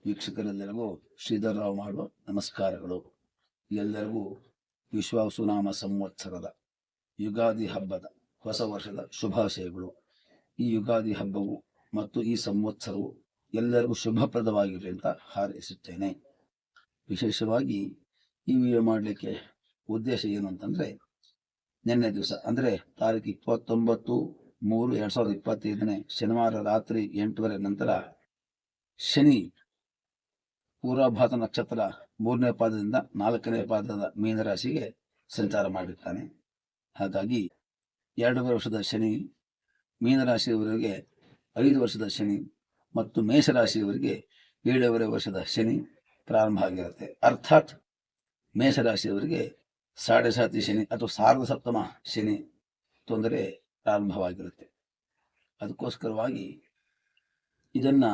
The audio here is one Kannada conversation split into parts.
ವೀಕ್ಷಕರೆಲ್ಲರಿಗೂ ಶ್ರೀಧರರಾವ್ ಮಾಡುವ ನಮಸ್ಕಾರಗಳು. ಎಲ್ಲರಿಗೂ ವಿಶ್ವಾವಸುನಾಮ ಸಂವತ್ಸರದ ಯುಗಾದಿ ಹಬ್ಬದ ಹೊಸ ವರ್ಷದ ಶುಭಾಶಯಗಳು. ಈ ಯುಗಾದಿ ಹಬ್ಬವು ಮತ್ತು ಈ ಸಂವತ್ಸರವು ಎಲ್ಲರಿಗೂ ಶುಭಪ್ರದವಾಗಿರಲಿ ಅಂತ ಹಾರೈಸುತ್ತೇನೆ. ವಿಶೇಷವಾಗಿ ಈ ವಿಡಿಯೋ ಮಾಡಲಿಕ್ಕೆ ಉದ್ದೇಶ ಏನು ಅಂತಂದ್ರೆ, ನಿನ್ನೆ ದಿವಸ ಅಂದರೆ ತಾರೀಕು 29/3/2025 ಶನಿವಾರ ರಾತ್ರಿ 8 ನಂತರ ಶನಿ ಪೂರ್ವಭಾತ ನಕ್ಷತ್ರ 3ನೇ ಪಾದದಿಂದ 4ನೇ ಪಾದದ ಮೀನರಾಶಿಗೆ ಸಂಚಾರ ಮಾಡಿರ್ತಾನೆ. ಹಾಗಾಗಿ 2 ವರ್ಷದ ಶನಿ ಮೀನರಾಶಿಯವರಿಗೆ 5 ವರ್ಷದ ಶನಿ ಮತ್ತು ಮೇಷರಾಶಿಯವರಿಗೆ 7.5 ವರ್ಷದ ಶನಿ ಪ್ರಾರಂಭ ಆಗಿರುತ್ತೆ. ಅರ್ಥಾತ್ ಮೇಷರಾಶಿಯವರಿಗೆ 7.5 ಶನಿ ಅಥವಾ ಸಾರ್ಧ ಸಪ್ತಮ ಶನಿ ತೊಂದರೆ ಪ್ರಾರಂಭವಾಗಿರುತ್ತೆ. ಅದಕ್ಕೋಸ್ಕರವಾಗಿ ಇದನ್ನ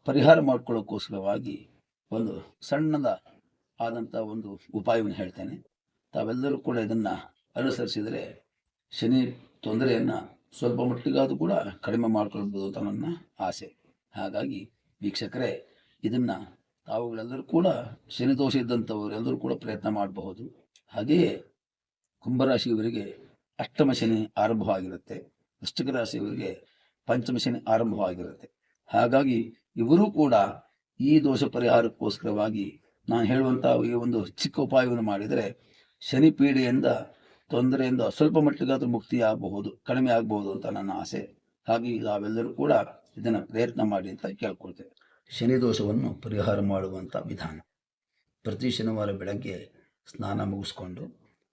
ಪರಿಹಾರ ಮಾಡ್ಕೊಳ್ಳೋಕ್ಕೋಸ್ಕರವಾಗಿ ಒಂದು ಸಣ್ಣದ ಆದಂಥ ಒಂದು ಉಪಾಯವನ್ನು ಹೇಳ್ತೇನೆ. ತಾವೆಲ್ಲರೂ ಕೂಡ ಇದನ್ನ ಅನುಸರಿಸಿದರೆ ಶನಿ ತೊಂದರೆಯನ್ನ ಸ್ವಲ್ಪ ಮಟ್ಟಿಗಾದರೂ ಕೂಡ ಕಡಿಮೆ ಮಾಡ್ಕೊಳ್ಬೋದು ಅಂತ ನನ್ನ ಆಸೆ. ಹಾಗಾಗಿ ವೀಕ್ಷಕರೇ, ಇದನ್ನ ತಾವುಗಳೆಲ್ಲರೂ ಕೂಡ ಶನಿ ದೋಷ ಇದ್ದಂಥವರು ಎಲ್ಲರೂ ಕೂಡ ಪ್ರಯತ್ನ ಮಾಡಬಹುದು. ಹಾಗೆಯೇ ಕುಂಭರಾಶಿಯವರಿಗೆ ಅಷ್ಟಮ ಶನಿ ಆರಂಭವಾಗಿರುತ್ತೆ, ವೃಶ್ಚಿಕ ರಾಶಿಯವರಿಗೆ ಪಂಚಮ ಶನಿ ಆರಂಭವಾಗಿರುತ್ತೆ. ಹಾಗಾಗಿ ಇವರು ಕೂಡ ಈ ದೋಷ ಪರಿಹಾರಕ್ಕೋಸ್ಕರವಾಗಿ ನಾನು ಹೇಳುವಂತಹ ಈ ಒಂದು ಚಿಕ್ಕ ಉಪಾಯವನ್ನು ಮಾಡಿದರೆ ಶನಿ ಪೀಡೆಯಿಂದ ತೊಂದರೆಯಿಂದ ಸ್ವಲ್ಪ ಮಟ್ಟಿಗಾದ್ರೂ ಮುಕ್ತಿ ಆಗಬಹುದು, ಕಡಿಮೆ ಆಗಬಹುದು ಅಂತ ನನ್ನ ಆಸೆ. ಹಾಗೆ ನಾವೆಲ್ಲರೂ ಕೂಡ ಇದನ್ನು ಪ್ರಯತ್ನ ಮಾಡಿ ಅಂತ ಕೇಳ್ಕೊಳ್ತೇವೆ. ಶನಿ ದೋಷವನ್ನು ಪರಿಹಾರ ಮಾಡುವಂಥ ವಿಧಾನ: ಪ್ರತಿ ಶನಿವಾರ ಬೆಳಗ್ಗೆ ಸ್ನಾನ ಮುಗಿಸ್ಕೊಂಡು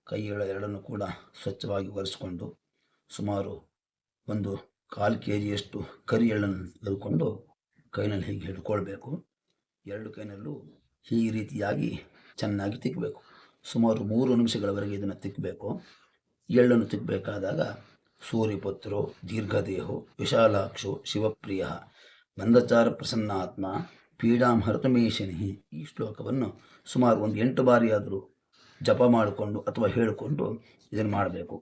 ಕೈಗಳ ಎರಡನ್ನು ಕೂಡ ಸ್ವಚ್ಛವಾಗಿ ಒರೆಸ್ಕೊಂಡು ಸುಮಾರು 1/4 kg ಕರಿ ಎಳ್ಳನ್ನು ತೆಗೆದುಕೊಂಡು ಕೈನಲ್ಲಿ ಹೀಗೆ ಹಿಡ್ಕೊಳ್ಬೇಕು. 2 ಕೈನಲ್ಲೂ ಈ ರೀತಿಯಾಗಿ ಚೆನ್ನಾಗಿ ತಿಕ್ಕಬೇಕು. ಸುಮಾರು 3 ನಿಮಿಷಗಳವರೆಗೆ ಇದನ್ನು ತಿಕ್ಕಬೇಕು. ಎಳ್ಳನ್ನು ತಿಕ್ಕಬೇಕಾದಾಗ ಸೂರ್ಯಪುತ್ರೋ ದೀರ್ಘದೇಹೋ ವಿಶಾಲಾಕ್ಷೋ ಶಿವಪ್ರಿಯ ಮಂದಚಾರ ಪ್ರಸನ್ನಾತ್ಮ ಪೀಡಾಂ ಹರತಮೇ ಶನಿ. ಈ ಶ್ಲೋಕವನ್ನು ಸುಮಾರು 8 ಬಾರಿಯಾದರೂ ಜಪ ಮಾಡಿಕೊಂಡು ಅಥವಾ ಹೇಳಿಕೊಂಡು ಇದನ್ನು ಮಾಡಬೇಕು.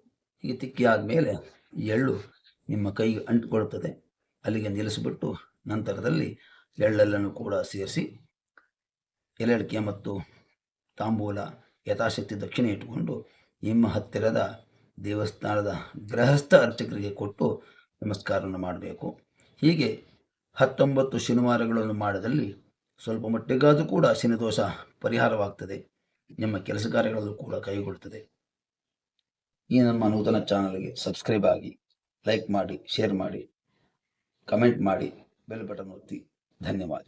ಹೀಗೆ ತಿಕ್ಕಿ ಆದಮೇಲೆ ಎಳ್ಳು ನಿಮ್ಮ ಕೈಗೆ ಅಂಟಿಕೊಳ್ಳುತ್ತದೆ. ಅಲ್ಲಿಗೆ ನಿಲ್ಲಿಸಿಬಿಟ್ಟು ನಂತರದಲ್ಲಿ ಎಳ್ಳೆಲ್ಲನ್ನು ಕೂಡ ಸೇರಿಸಿ ಎಲೆಡಿಕೆ ಮತ್ತು ತಾಂಬೂಲ ಯಥಾಶಕ್ತಿ ದಕ್ಷಿಣೆ ಇಟ್ಟುಕೊಂಡು ನಿಮ್ಮ ಹತ್ತಿರದ ದೇವಸ್ಥಾನದ ಗೃಹಸ್ಥ ಅರ್ಚಕರಿಗೆ ಕೊಟ್ಟು ನಮಸ್ಕಾರವನ್ನು ಮಾಡಬೇಕು. ಹೀಗೆ 19 ಶನಿವಾರಗಳನ್ನು ಮಾಡಿದಲ್ಲಿ ಸ್ವಲ್ಪ ಮಟ್ಟಿಗಾದರೂ ಕೂಡ ಶನಿದೋಷ ಪರಿಹಾರವಾಗ್ತದೆ. ನಿಮ್ಮ ಕೆಲಸ ಕಾರ್ಯಗಳಲ್ಲೂ ಕೂಡ ಕೈಗೊಳ್ಳುತ್ತದೆ. ಈ ನಮ್ಮ ನೂತನ ಚಾನಲ್ಗೆ ಸಬ್ಸ್ಕ್ರೈಬ್ ಆಗಿ, ಲೈಕ್ ಮಾಡಿ, ಶೇರ್ ಮಾಡಿ, ಕಮೆಂಟ್ ಮಾಡಿ, ಬೆಲ್ ಬಟನ್ ಒತ್ತಿ. ಧನ್ಯವಾದ.